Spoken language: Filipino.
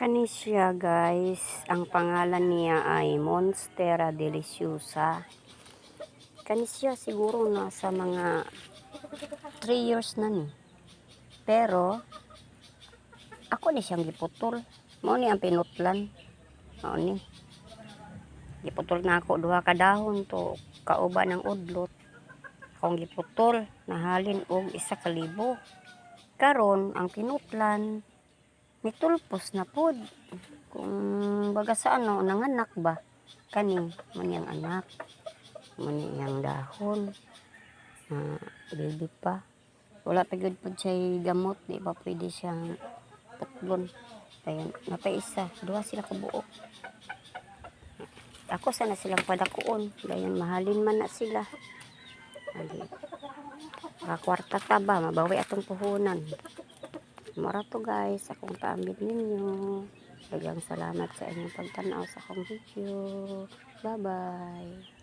Kani siya guys, ang pangalan niya ay Monstera Deliciosa. Kani siya siguro nasa mga 3 years na ni. Pero ako ni siyang giputol. Mao ni ang pinutlan. Mao ni. Giputol na ako duha ka dahon to kauban ng udlot. Akong giputol, nahalin og 1,000. Karon ang pinutlan mitulpos na pod. Kung baga sa ano, nanganak ba? Kani, maniyang anak. Maniyang dahon. Baby pa. Wala pa gyud pod siya gamot. Di ba pwede siyang putlon. Ayan, napay isa. Duha sila kabuok. Ako sana silang padakuon. Dayan, mahalin man na sila. Kwarta ta ba? Mabawi atong puhunan. Mara to guys, akong paambit ninyo. Daghang salamat sa inyong pagtanaw sa akong video. Bye bye.